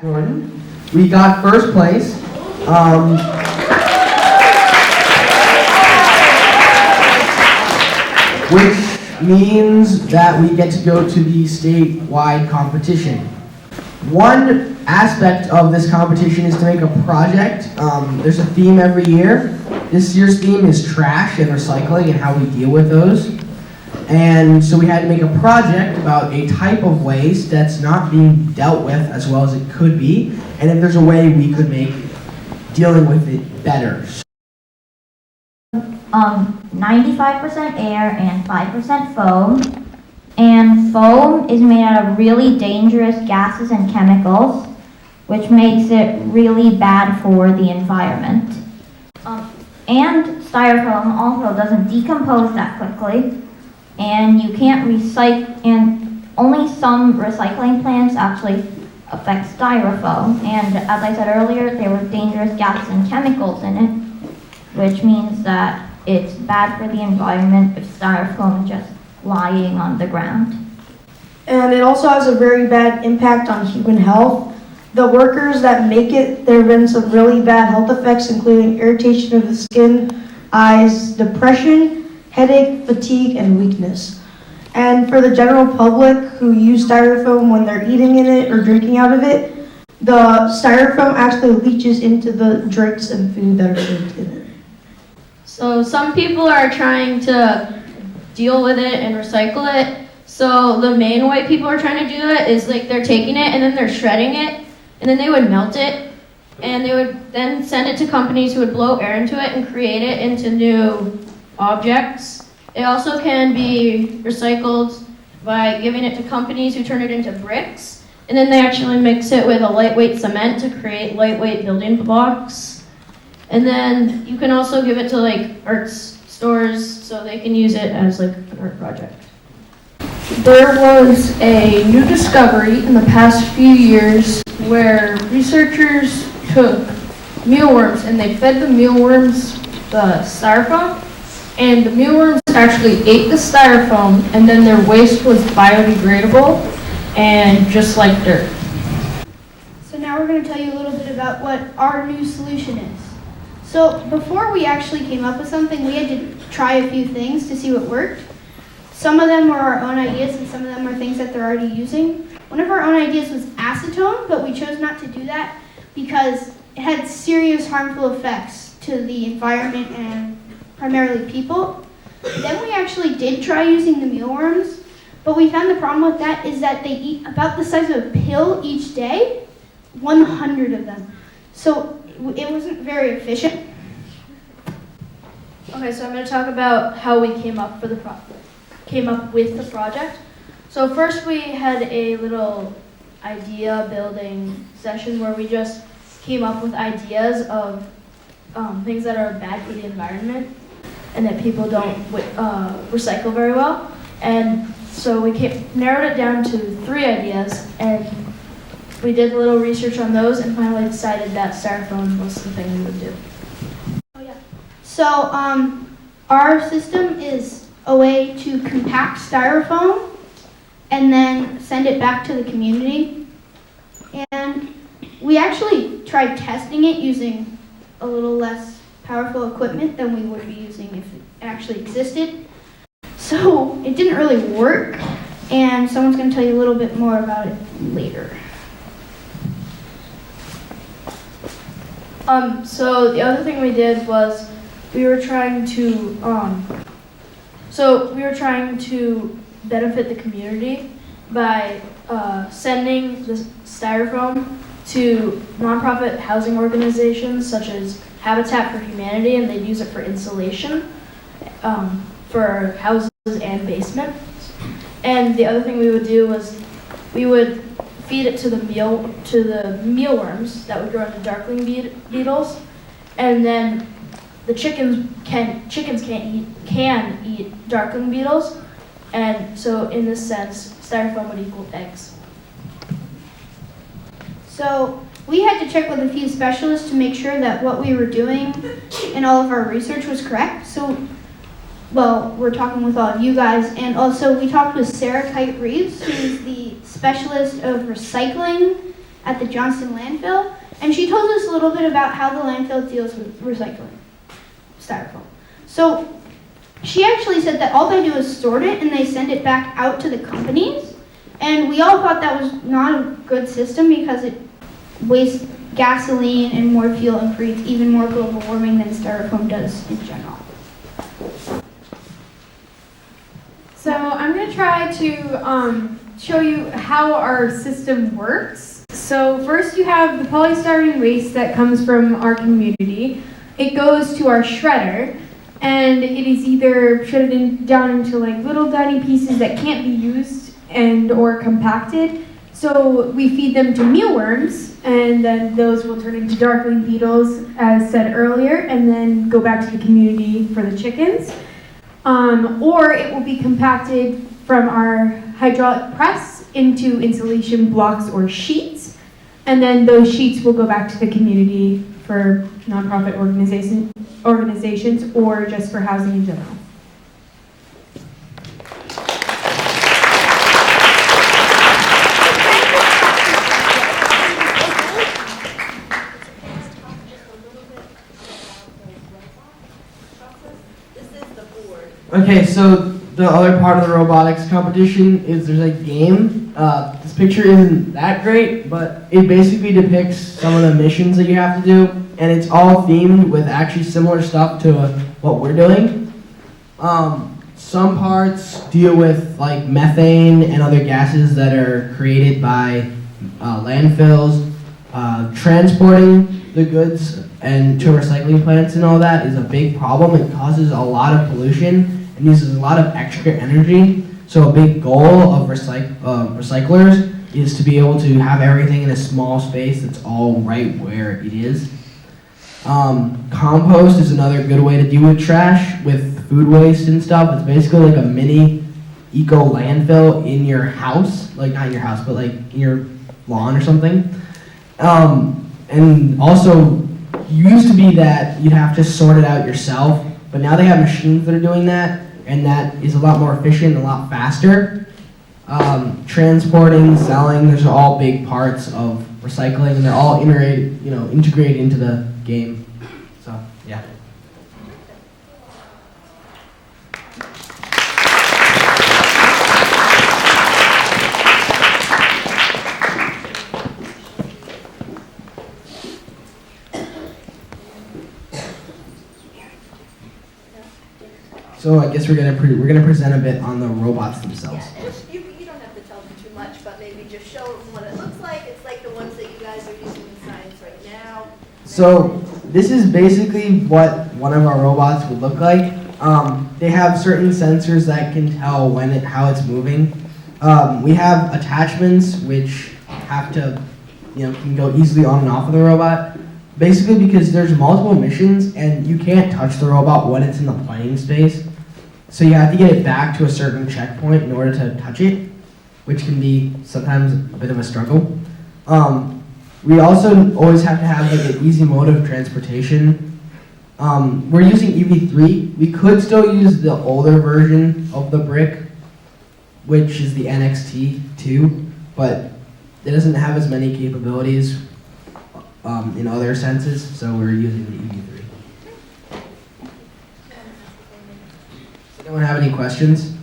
Jordan. We got first place. Which means that we get to go to the statewide competition. One aspect of this competition is to make a project. There's a theme every year. This year's theme is trash and recycling and how we deal with those. And so we had to make a project about a type of waste that's not being dealt with as well as it could be, and if there's a way we could make dealing with it better. 95% air and 5% foam. And foam is made out of really dangerous gases and chemicals, which makes it really bad for the environment. And styrofoam also doesn't decompose that quickly, and you can't recycle, and only some recycling plants actually affect styrofoam. And as I said earlier, there were dangerous gases and chemicals in it, which means that it's bad for the environment if styrofoam is just lying on the ground. And it also has a very bad impact on human health. The workers that make it, there have been some really bad health effects, including irritation of the skin, eyes, depression, headache, fatigue, and weakness. And for the general public who use styrofoam when they're eating in it or drinking out of it, the styrofoam actually leaches into the drinks and food that are served in it. So some people are trying to deal with it and recycle it. So the main way people are trying to do it is like they're taking it and then they're shredding it, and then they would melt it, and they would then send it to companies who would blow air into it and create it into new objects. It also can be recycled by giving it to companies who turn it into bricks, and then they actually mix it with a lightweight cement to create lightweight building blocks. And then you can also give it to like art stores so they can use it as like an art project. There was a new discovery in the past few years where researchers took mealworms and they fed the mealworms the styrofoam, and the mealworms actually ate the styrofoam, and then their waste was biodegradable and just like dirt. So now we're going to tell you a little bit about what our new solution is. So before we actually came up with something, we had to try a few things to see what worked. Some of them were our own ideas, and some of them were things that they're already using. One of our own ideas was acetone, but we chose not to do that because it had serious harmful effects to the environment and primarily people. Then we actually did try using the mealworms, but we found the problem with that is that they eat about the size of a pill each day, 100 of them. So it wasn't very efficient. Okay, so I'm going to talk about how we came up with the project. So first we had a little idea building session where we just came up with ideas of things that are bad for the environment and that people don't recycle very well. And so we narrowed it down to 3 ideas, and we did a little research on those and finally decided that styrofoam was the thing we would do. Oh yeah. So our system is a way to compact styrofoam and then send it back to the community. And we actually tried testing it using a little less powerful equipment than we would be using if it actually existed. So it didn't really work, and someone's going to tell you a little bit more about it later. So the other thing we did was we were trying to benefit the community by sending the styrofoam to nonprofit housing organizations such as Habitat for Humanity, and they'd use it for insulation for houses and basements. And the other thing we would do was we would feed it to the mealworms that would grow into darkling beetles, and then the chickens can eat darkling beetles, and so in this sense, styrofoam would equal eggs. So we had to check with a few specialists to make sure that what we were doing in all of our research was correct. So, well, we're talking with all of you guys, and also we talked with Sarah Kite Reeves, who's the specialist of recycling at the Johnston landfill, and she told us a little bit about how the landfill deals with recycling styrofoam. So she actually said that all they do is sort it and they send it back out to the companies. And we all thought that was not a good system because it wastes gasoline and more fuel and creates even more global warming than styrofoam does in general. So I'm going to try to show you how our system works. So first you have the polystyrene waste that comes from our community. It goes to our shredder, and it is either shredded down into like little tiny pieces that can't be used and or compacted. So we feed them to mealworms, and then those will turn into darkling beetles, as said earlier, and then go back to the community for the chickens. Or it will be compacted from our hydraulic press into insulation blocks or sheets, and then those sheets will go back to the community for nonprofit organizations or just for housing in general. Okay, so the other part of the robotics competition is there's a game. This picture isn't that great, but it basically depicts some of the missions that you have to do, and it's all themed with actually similar stuff to what we're doing. Some parts deal with like methane and other gases that are created by landfills. Transporting the goods and to recycling plants and all that is a big problem. It causes a lot of pollution and uses a lot of extra energy. So a big goal of recyclers is to be able to have everything in a small space that's all right where it is. Compost is another good way to deal with trash, with food waste and stuff. It's basically like a mini eco landfill in your house, like not in your house, but like in your lawn or something. And also, used to be that you'd have to sort it out yourself, but now they have machines that are doing that, and that is a lot more efficient and a lot faster. Transporting, selling, those are all big parts of recycling, and they're all integrated into the game. So, yeah. So I guess we're gonna present a bit on the robots themselves. Yeah, just, you don't have to tell them too much, but maybe just show them what it looks like. It's like the ones that you guys are using in science right now. So this is basically what one of our robots would look like. They have certain sensors that can tell how it's moving. We have attachments which have to, can go easily on and off of the robot. Basically because there's multiple missions and you can't touch the robot when it's in the playing space. So you have to get it back to a certain checkpoint in order to touch it, which can be sometimes a bit of a struggle. We also always have to have like an easy mode of transportation. We're using EV3. We could still use the older version of the brick, which is the NXT2, but it doesn't have as many capabilities in other senses, so we're using the EV3. Does anyone have any questions?